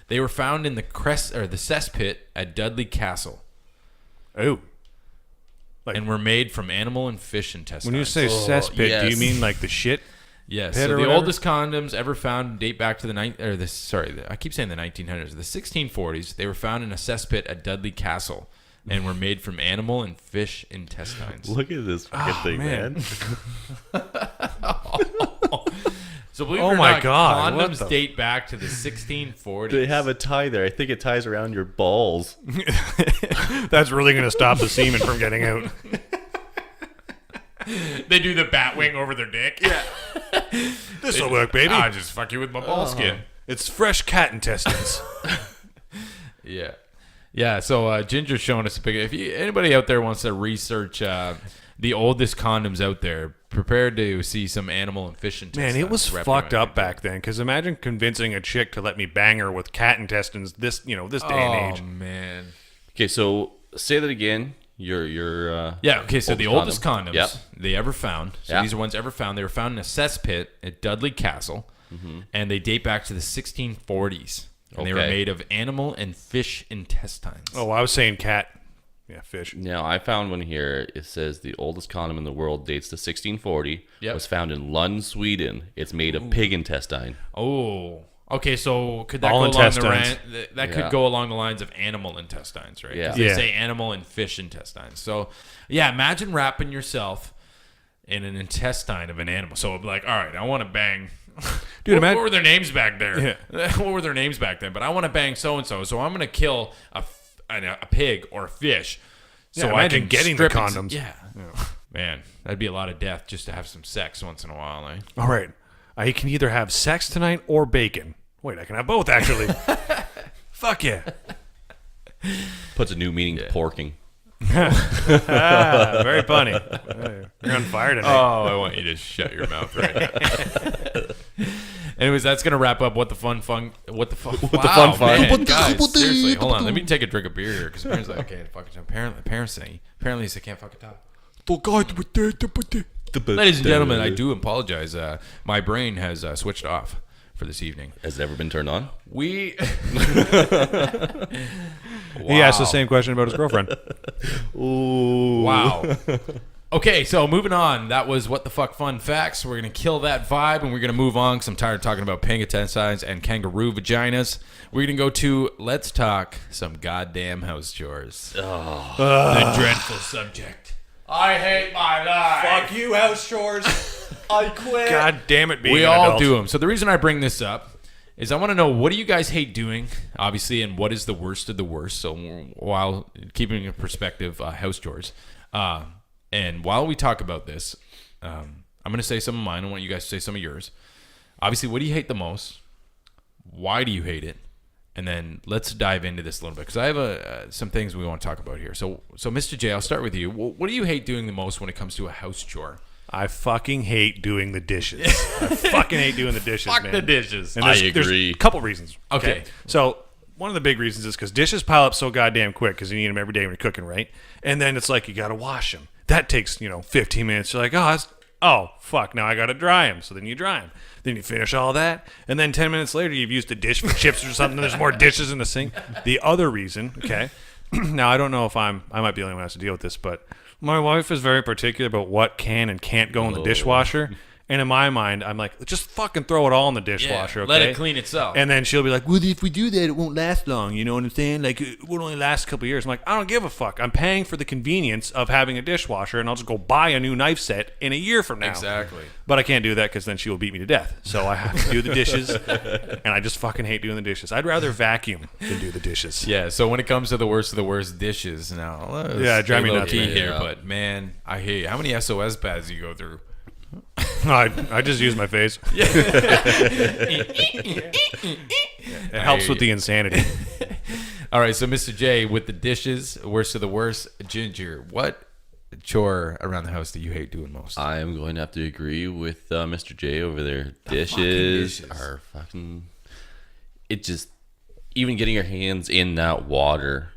They were found in the cesspit at Dudley Castle, Oh. and were made from animal and fish intestines. When you say cesspit, do you yes. mean like the shit? Yes, pit so or the whatever? oldest condoms ever found date back to the I keep saying the 1900s, the 1640s. They were found in a cesspit at Dudley Castle and were made from animal and fish intestines. Look at this fucking thing, man. So believe Oh it or my not, God, what condoms the- date back to the 1640s. They have a tie there. I think it ties around your balls. That's really going to stop the semen from getting out. They do the bat wing over their dick. Yeah, This will work, baby. I just fuck you with my ball skin. It's fresh cat intestines. Yeah. Yeah, so Ginger's showing us a picture. If anybody out there wants to research the oldest condoms out there, prepare to see some animal and fish intestines. Man, it was wrapped fucked around up back then. Because imagine convincing a chick to let me bang her with cat intestines this day and age. Oh, man. Okay, so say that again. Your Yeah, okay, so the oldest condom. condoms Yep. they ever found, so Yeah. these are ones ever found, they were found in a cesspit at Dudley Castle, and they date back to the 1640s. And they were Okay. made of animal and fish intestines. Oh, I was saying cat. Yeah, fish. Now, I found one here. It says the oldest condom in the world dates to 1640. Yep. Was found in Lund, Sweden. It's made of pig intestine. Oh, Okay, so could that All go along intestines. that could go along the lines of animal intestines, right? 'Cause Yeah. They Yeah. say animal and fish intestines. So, yeah, imagine wrapping yourself in an intestine of an animal. So it'd be like, all right, I want to bang. Dude, what imagine- were their names back there? What were their names back then? But I want to bang so and so. So I'm going to kill a pig or a fish. Yeah, So imagine I can getting the strip it. condoms. Yeah. Man, that'd be a lot of death just to have some sex once in a while, eh? All right. I can either have sex tonight or bacon. Wait, I can have both, actually. Fuck yeah. Puts a new meaning to porking. Very funny. You're on fire tonight. Oh, I want you to shut your mouth right now. Anyways, that's gonna wrap up what the fun. What the fun? Man, guys, seriously, hold on. Let me take a drink of beer here because apparently I can't fucking. Apparently I can't fucking talk. Ladies and gentlemen, I do apologize. My brain has switched off for this evening. Has it ever been turned on? We. He asked the same question about his girlfriend. Ooh. Wow. Okay, so moving on. That was What the Fuck Fun Facts. We're going to kill that vibe, and we're going to move on because I'm tired of talking about panga intestines and kangaroo vaginas. We're going to go to Let's Talk Some Goddamn House Chores. The dreadful subject. I hate my life. Fuck you, house chores. I quit. God damn it, being We an all adult. do them. So the reason I bring this up is I want to know, what do you guys hate doing, obviously, and what is the worst of the worst? So while keeping in perspective, house chores. And while we talk about this, I'm going to say some of mine. I want you guys to say some of yours. Obviously, what do you hate the most? Why do you hate it? And then let's dive into this a little bit because I have some things we want to talk about here. So Mr. J, I'll start with you. What do you hate doing the most when it comes to a house chore? I fucking hate doing the dishes. I fucking hate doing the dishes, Fuck man. the dishes. And I there's agree. a couple reasons. Okay. So one of the big reasons is because dishes pile up so goddamn quick because you need them every day when you're cooking, right? And then it's like you got to wash them. That takes, 15 minutes. You're like, oh, fuck, now I got to dry them. So then you dry them. Then you finish all that. And then 10 minutes later, you've used a dish for chips or something. There's more dishes in the sink. The other reason, okay, now I don't know if I might be the only one who has to deal with this, but my wife is very particular about what can and can't go in the dishwasher. And in my mind, I'm like, just fucking throw it all in the dishwasher, okay? Let it clean itself. And then she'll be like, well, if we do that, it won't last long. You know what I'm saying? Like, it will only last a couple of years. I'm like, I don't give a fuck. I'm paying for the convenience of having a dishwasher, and I'll just go buy a new knife set in a year from now. Exactly. But I can't do that because then she will beat me to death. So I have to do the dishes, and I just fucking hate doing the dishes. I'd rather vacuum than do the dishes. Yeah, so when it comes to the worst of the worst dishes, now, let's drive me stay nuts, low-key man. here, Yeah. but man, I hate how many SOS pads do you go through? I just use my face. It helps with the insanity. All right, so Mr. J, with the dishes, worst of the worst, Ginger, what chore around the house do you hate doing most? I am going to have to agree with Mr. J over there. Dishes dishes. are fucking. It just. Even getting your hands in that water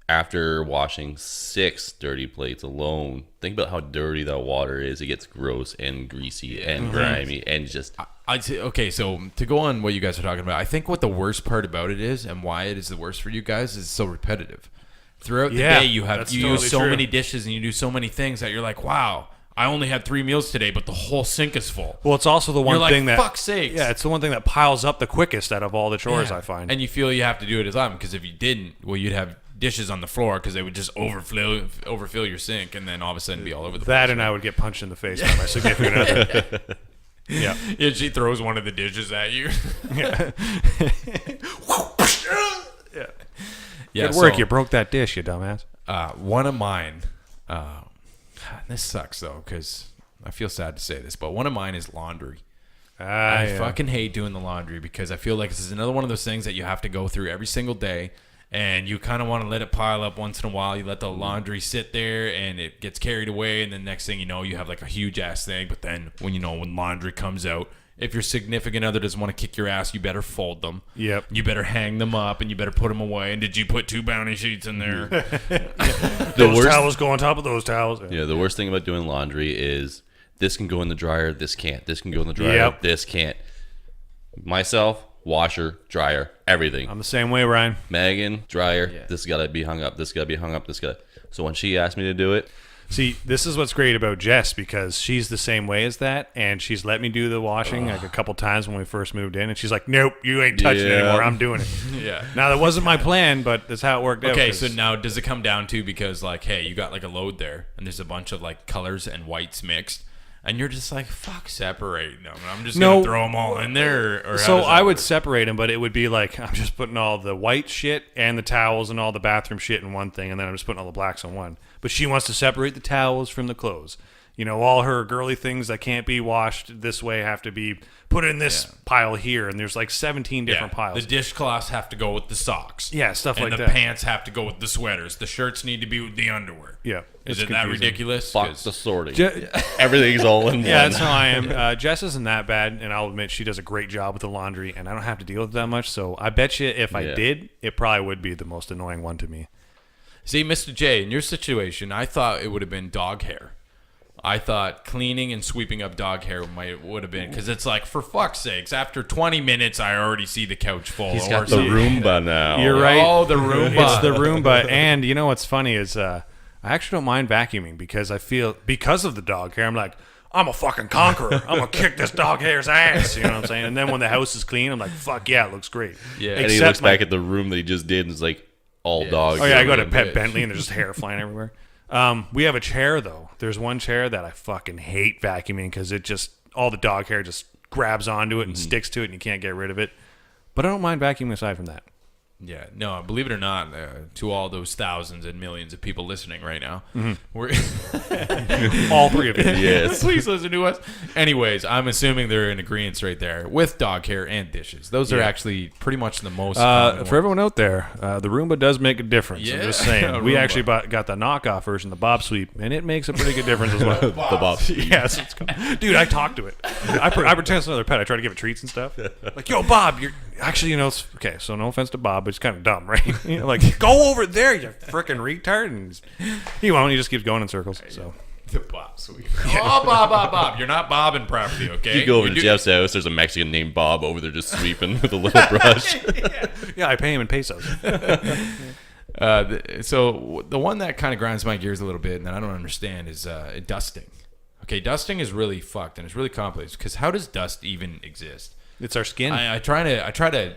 after washing 6 dirty plates alone. Think about how dirty that water is. It gets gross and greasy and grimy and just. I'd say, okay, so to go on what you guys are talking about, I think what the worst part about it is and why it is the worst for you guys is it's so repetitive. Throughout the Yeah, day, you that's use totally so true. many dishes and you do so many things that you're like, wow, I only had 3 meals today, but the whole sink is full. Well, it's also the one You're like, thing that. fuck's sakes. Yeah, it's the one thing that piles up the quickest out of all the chores, Yeah. I find. And you feel you have to do it as often because if you didn't, well, you'd have dishes on the floor because they would just overfill your sink and then all of a sudden be all over the That place. and I would get punched in the face by my significant other. Yeah. Yeah, she throws one of the dishes at you. Yeah. Yeah, Good work. so, You broke that dish, you dumbass. one of mine, this sucks though because I feel sad to say this, but one of mine is laundry. I fucking hate doing the laundry because I feel like this is another one of those things that you have to go through every single day. And you kind of want to let it pile up once in a while. You let the laundry sit there and it gets carried away. And then next thing you know, you have like a huge ass thing. But then when laundry comes out, if your significant other doesn't want to kick your ass, you better fold them. Yep. You better hang them up and you better put them away. And did you put 2 bounty sheets in there? Those towels go on top of those towels. Yeah, the worst thing about doing laundry is this can go in the dryer, this can't. This can go in the dryer, Yep. this can't. Myself, washer, dryer, everything. I'm the same way, Ryan. Megan, dryer, Yeah. this has got to be hung up, this got to be hung up, this got to. So when she asked me to do it, See, this is what's great about Jess because she's the same way as that, and she's let me do the washing like a couple times when we first moved in, and she's like, "Nope, you ain't touching it anymore. I'm doing it." Yeah. Now that wasn't my plan, but that's how it worked out. Okay, so now does it come down to because like, hey, you got like a load there, and there's a bunch of like colors and whites mixed, and you're just like, fuck, separating them. I'm just gonna throw them all in there. Or so I would separate them, but it would be like I'm just putting all the white shit and the towels and all the bathroom shit in one thing, and then I'm just putting all the blacks on one. But she wants to separate the towels from the clothes. You know, all her girly things that can't be washed this way have to be put in this pile here, and there's like 17 different piles. The dishcloths have to go with the socks. Yeah, stuff like that. And the pants have to go with the sweaters. The shirts need to be with the underwear. Yeah. Is it that ridiculous? Fuck the sorting. Everything's all in one. Yeah, that's how I am. Jess isn't that bad, and I'll admit she does a great job with the laundry, and I don't have to deal with it that much. So I bet you if I did, it probably would be the most annoying one to me. See, Mr. J, in your situation, I thought it would have been dog hair. I thought cleaning and sweeping up dog hair would have been, because it's like, for fuck's sakes, after 20 minutes, I already see the couch full. He's got the Roomba now. You're right. Oh, the Roomba. It's the Roomba. And you know what's funny is I actually don't mind vacuuming because I feel, because of the dog hair, I'm like, I'm a fucking conqueror. I'm going to kick this dog hair's ass. You know what I'm saying? And then when the house is clean, I'm like, fuck yeah, it looks great. Yeah. And he looks back at the room that he just did and is like, all dogs. Oh, yeah, I go to Pet Bentley and there's just hair flying everywhere. We have a chair, though. There's one chair that I fucking hate vacuuming because it just, all the dog hair just grabs onto it and sticks to it and you can't get rid of it. But I don't mind vacuuming aside from that. Yeah, no, believe it or not, to all those thousands and millions of people listening right now, we're All three of you. Yes. please listen to us. Anyways, I'm assuming they're in agreement right there with dog hair and dishes. Those are actually pretty much the most common for everyone out there, the Roomba does make a difference. Yeah. I'm just saying. We Roomba. actually got the knockoff version, the Bob Sweep, and it makes a pretty good difference as well. The Bob. Yes, it's cool. Dude, I talk to it. I pretend it's another pet. I try to give it treats and stuff. Like, yo, Bob, you're actually, it's okay. So no offense to Bob, but it's kind of dumb, right? Like, go over there, you freaking retard, and he won't. He just keeps going in circles. So the Bob Sweep. Oh, Bob. You're not bobbing properly, okay? You go over to Jeff's house, there's a Mexican named Bob over there just sweeping with a little brush. yeah, I pay him in pesos. So the one that kind of grinds my gears a little bit and that I don't understand is dusting. Okay, dusting is really fucked and it's really complex because how does dust even exist? It's our skin. I try to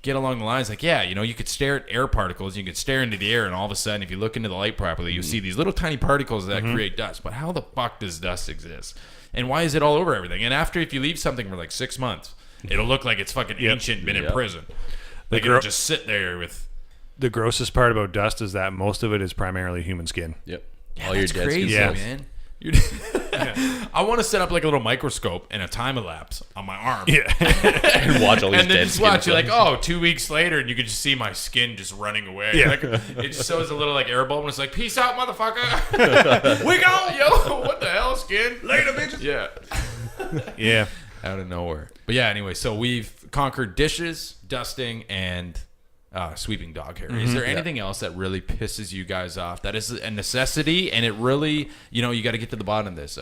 get along the lines like, you could stare at air particles, you could stare into the air, and all of a sudden, if you look into the light properly, you'll see these little tiny particles that create dust. But how the fuck does dust exist? And why is it all over everything? And after, if you leave something for like 6 months, it'll look like it's fucking ancient, been in prison. Like it'll just sit there with... The grossest part about dust is that most of it is primarily human skin. Yep. Yeah, All your that's dead crazy, skin cells. man. I want to set up like a little microscope and a time elapse on my arm. Yeah. And watch all these And then dead just skin watch you cells. like, 2 weeks later, and you could just see my skin just running away. Yeah. Like, it just shows a little like air bubble, and it's like, peace out, motherfucker. We go, yo. What the hell, skin? Later, bitches. Yeah. Yeah. Out of nowhere. But yeah, anyway, so we've conquered dishes, dusting, and sweeping dog hair. Is there anything else that really pisses you guys off? That is a necessity, and it really, you got to get to the bottom of this.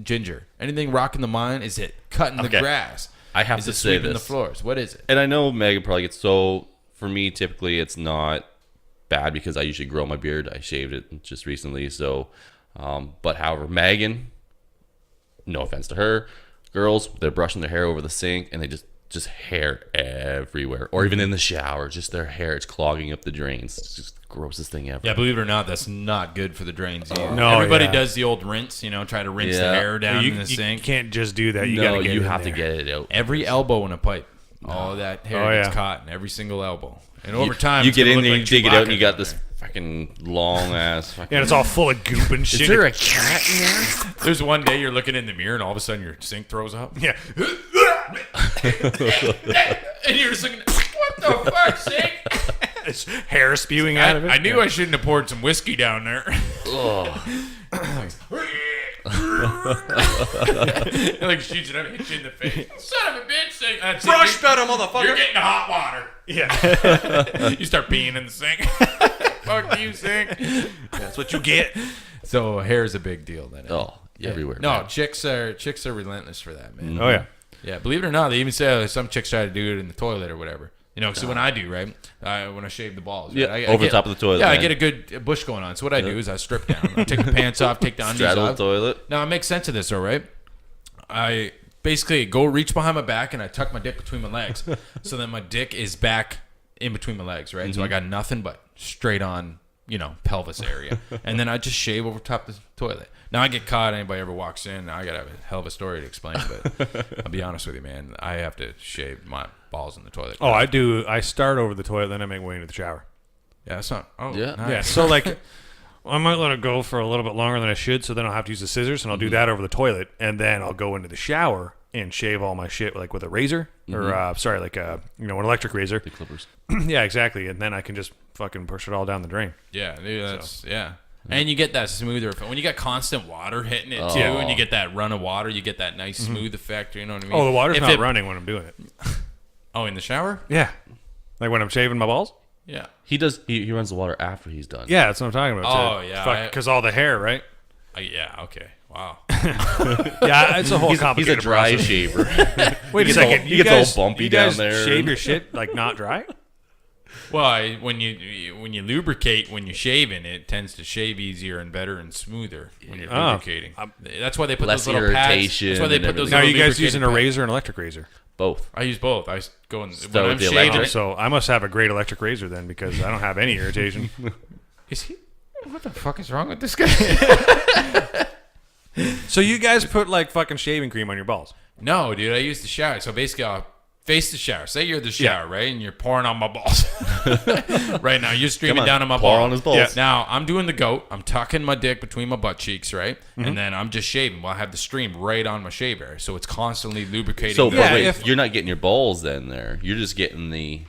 Ginger, anything rocking the mind? Is it cutting the grass? I have is to it say sweeping this. the floors? What is it? And I know Megan probably gets for me, typically it's not bad because I usually grow my beard. I shaved it just recently. So, but however, Megan, no offense to her, girls, they're brushing their hair over the sink and they just hair everywhere, or even in the shower, just their hair, it's clogging up the drains. It's just the grossest thing ever. Yeah, believe it or not, that's not good for the drains either. No, Everybody yeah. does the old rinse, try to rinse the hair down in the sink. You can't just do that. You No, gotta get you it in have to there. get it out. Every elbow in a pipe. All that hair gets caught in every single elbow. And over time, you it's get gonna in look there, like you dig it out, and you Chewbacca got down this there. fucking long ass. Yeah, and it's all full of goop and shit. Is there a cat in there? There's one day you're looking in the mirror and all of a sudden your sink throws up. Yeah. And you're just looking, what the fuck, sink? It's hair spewing out of it. I knew I shouldn't have poured some whiskey down there. It like shoots it up and hits you in the face. Son of a bitch, sink. That's Brush it. better, motherfucker. You're getting hot water. Yeah. You start peeing in the sink. Fuck you, sink. That's what you get. So hair is a big deal then. Oh, everywhere. No, man. chicks are relentless for that, man. Oh, yeah. Yeah, believe it or not, they even say some chicks try to do it in the toilet or whatever. You know, so when I do, right, when I shave the balls, Yeah, right, over the top of the toilet, Yeah, I man. get a good bush going on. So what I do is I strip down. I take the pants off, take the undies Straddle the off. toilet. Now, it makes sense of this, though, right? I basically go reach behind my back and I tuck my dick between my legs. So then my dick is back in between my legs, right? So I got nothing but straight on, you know, pelvis area. And then I just shave over top the toilet. Now, I get caught. Anybody ever walks in, I got to have a hell of a story to explain. But I'll be honest with you, man. I have to shave my balls in the toilet. Oh, I do. I start over the toilet, then I make my way into the shower. Yeah, that's not. Oh, Yeah. nice. Yeah, so like I might let it go for a little bit longer than I should, so then I'll have to use the scissors, and I'll do that over the toilet, and then I'll go into the shower and shave all my shit like with a razor, or sorry, like an electric razor. The clippers. Yeah, exactly, and then I can just fucking push it all down the drain. Yeah, dude, that's yeah. And you get that smoother when you got constant water hitting it too, and you get that run of water. You get that nice smooth effect. You know what I mean? Oh, the water's If not it- running when I'm doing it. Oh, in the shower? Yeah, like when I'm shaving my balls. Yeah. He does. He runs the water after he's done. Yeah, that's what I'm talking about. Oh, yeah, because all the hair, right? Yeah. Okay. Wow. Yeah, it's a whole He's a complicated dry process. shaver. Wait a gets second, all- you he gets guys, all bumpy you guys down there. shave your shit like not dry? Well, when you lubricate when you're shaving, it tends to shave easier and better and smoother when you're Oh. lubricating. That's why they put Less those little pads. irritation That's why they and put those. Now, are little you guys lubricating using a pads. razor or an electric razor? Both. I use both. I go and Start when with I'm the shaving. electric. it- So I must have a great electric razor then, because I don't have any irritation. Is he? What the fuck is wrong with this guy? So you guys put like fucking shaving cream on your balls? No, dude. I use the shower. So basically, I'll face the shower. Say you're the shower, right? And you're pouring on my balls. Right now, you're streaming Come on, down on my pour balls. on his balls. Yeah. Now, I'm doing the goat. I'm tucking my dick between my butt cheeks, right? And then I'm just shaving. Well, I have the stream right on my shaver. So it's constantly lubricating. So, the- but Yeah, wait, if- you're not getting your balls then there. You're just getting the.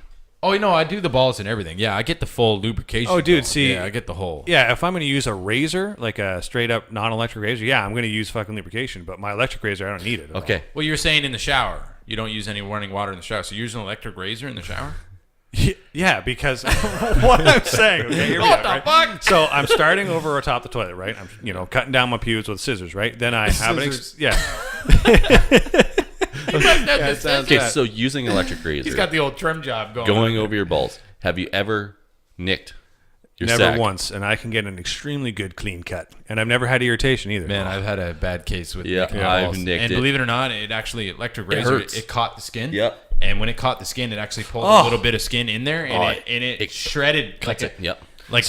Oh, no, I do the balls and everything. Yeah, I get the full lubrication. Oh, dude, going. see- Yeah, I get the whole. Yeah, if I'm going to use a razor, like a straight up non-electric razor, yeah, I'm going to use fucking lubrication. But my electric razor, I don't need it at all. Okay. Well, you were saying in the shower. You don't use any running water in the shower. So you use an electric razor in the shower? Yeah, because what I'm saying. Okay, here we What go, the right? fuck? So I'm starting over atop the toilet, right? I'm cutting down my pubes with scissors, right? Then I have Scissors. yeah. Okay, so using electric razor, He's got the old trim job going. going over your balls. Have you ever nicked your Never sack? once, and I can get an extremely good clean cut, and I've never had irritation either. Man, I've had a bad case with Yeah, nicking my I've balls. nicked and it. believe it or not, it actually electric razor. hurts. It caught the skin. Yep. And when it caught the skin, it actually pulled Oh. a little bit of skin in there, and Oh, it shredded Cuts like it. Yep. like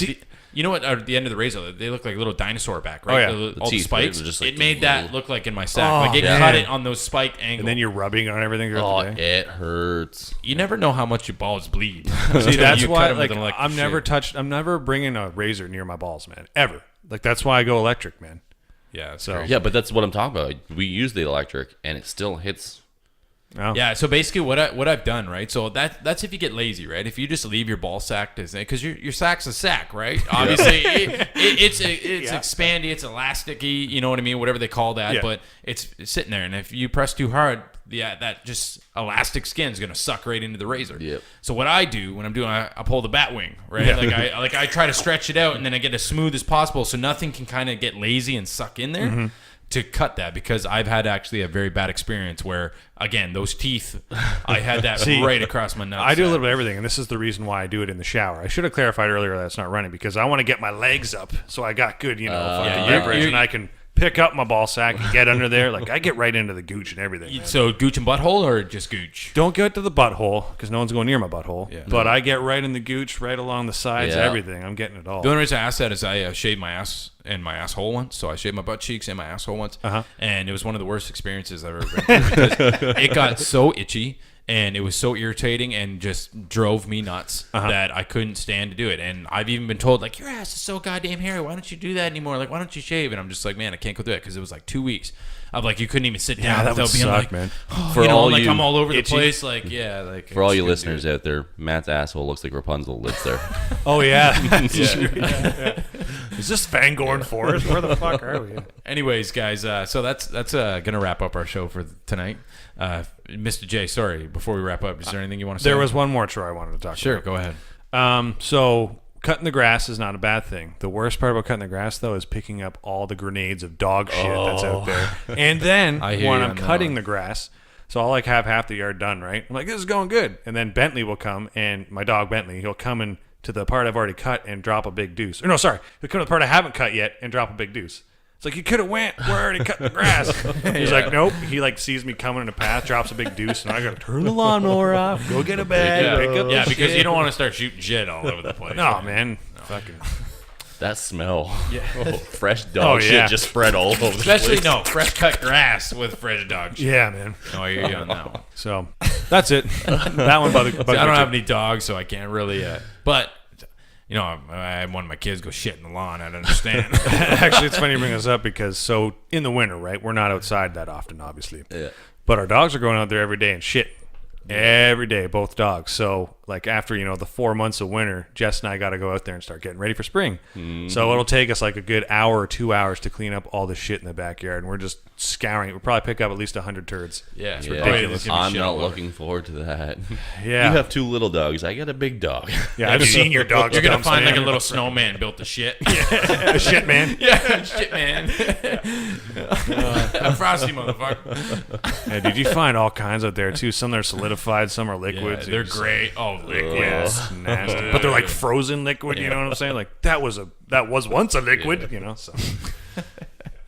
you know what? At the end of the razor, they look like little dinosaur back, right? Oh, yeah. All the teeth, spikes. they're just like it made these that little- look like in my sack. Oh, Like it yeah. cut it on those spike angles. and then you're rubbing on everything Oh, throughout the day. it hurts. You never know how much your balls bleed. See, that's You cut why 'em with like an electric I'm never shave. touched. I'm never bringing a razor near my balls, man. Ever. Like that's why I go electric, man. Yeah. So- So Yeah, but that's what I'm talking about. We use the electric, and it still hits. Oh. yeah. So basically, what I've done, right? So that's if you get lazy, right? If you just leave your ball sack to because your sack's a sack, right? Obviously, it's expandy, it's elasticy, you know what I mean? Whatever they call that, Yeah. but it's sitting there, and if you press too hard, yeah, that just elastic skin is gonna suck right into the razor. Yep. So what I do when I'm doing, I pull the bat wing, right? Like I try to stretch it out, and then I get as smooth as possible, so nothing can kind of get lazy and suck in there. To cut that, because I've had actually a very bad experience where, again, those teeth, I had that See, right across my nuts. I do a little bit of everything, and this is the reason why I do it in the shower. I should have clarified earlier that's not running, because I want to get my legs up so I got good, fucking yeah, leverage, you're- and I can pick up my ball sack and get under there. Like I get right into the gooch and everything. Man. So gooch and butthole, or just gooch? Don't get to the butthole because no one's going near my butthole. Yeah. But I get right in the gooch, right along the sides, Yeah. everything. I'm getting it all. The only reason I asked that is I shaved my ass and my asshole once. So I shaved my butt cheeks and my asshole once. And it was one of the worst experiences I've ever been through because it got so itchy and it was so irritating and just drove me nuts that I couldn't stand to do it. And I've even been told, like, your ass is so goddamn hairy. Why don't you do that anymore? Like, why don't you shave? And I'm just like, man, I can't go through it because it was like 2 weeks. of like you couldn't even sit down that would without being suck, like, man. For you know, all like you I'm all over the itchy- place. Like, yeah, like For all it's you gonna do listeners it. out there, Matt's asshole looks like Rapunzel lives there. Oh yeah, that's Yeah. true. Yeah. Is this Fangorn Forest? Where the fuck are we? Anyways, guys, so that's gonna wrap up our show for tonight. Mr. J, sorry, before we wrap up, is there anything you want to say? There was one more chore I wanted to talk Sure, about. go ahead. So cutting the grass is not a bad thing. The worst part about cutting the grass, though, is picking up all the grenades of dog shit that's out there. And then I hear when you I'm on that cutting one. the grass, So I'll like have half the yard done, right? I'm like, this is going good. And then Bentley will come, and my dog Bentley, he'll come in to the part I've already cut and drop a big deuce. Or no, sorry, he'll come to the part I haven't cut yet and drop a big deuce. It's like, you could have went. We're already cutting the grass. He's like, nope. He like sees me coming in the path, drops a big deuce, and I gotta turn the lawnmower off, go get a bag, pick up the because shit. you don't want to start shooting shit all over the place. No, man. Fucking. That smell. Yeah. Fresh dog yeah. shit just spread all over the Especially, place. fresh cut grass with fresh dog shit. Yeah, man. No, I hear you on that one. So that's it. That one by the. See, I don't have any dogs, so I can't really. But I had one of my kids go shit in the lawn. I'd understand. Actually, it's funny you bring this up because so in the winter, right? We're not outside that often, obviously. Yeah. But our dogs are going out there every day and shit. Every day, both dogs. So, like, after, the 4 months of winter, Jess and I got to go out there and start getting ready for spring. Mm-hmm. So, it'll take us like a good hour or 2 hours to clean up all the shit in the backyard. And we're just scouring it. We'll probably pick up at least 100 turds. Yeah, it's ridiculous. I'm not looking forward to that. Yeah. You have 2 little dogs. I got a big dog. Yeah, I've seen your dogs. You're going to find like a little snowman built of shit. A shit man. Yeah, shit man. A frosty motherfucker. Yeah, dude, you find all kinds out there, too. Some that are solidified, some are liquid. Yeah, they're great. Oh, liquid. Yeah, it's nasty. But they're like frozen liquid, you know what I'm saying? Like, that was once a liquid, so.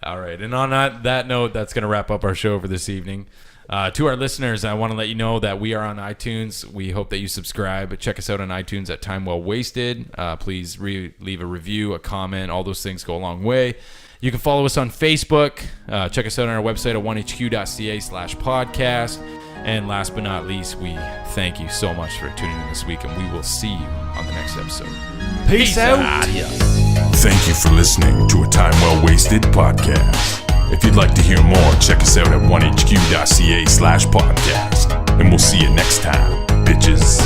All right, and on that note, that's going to wrap up our show for this evening. To our listeners, I want to let you know that we are on iTunes. We hope that you subscribe. Check us out on iTunes at Time Well Wasted. Please leave a review, a comment. All those things go a long way. You can follow us on Facebook. Check us out on our website at 1hq.ca/podcast. And last but not least, we thank you so much for tuning in this week, and we will see you on the next episode. Peace out. Adios. Thank you for listening to a Time Well Wasted podcast. If you'd like to hear more, check us out at 1hq.ca/podcast. And we'll see you next time, bitches.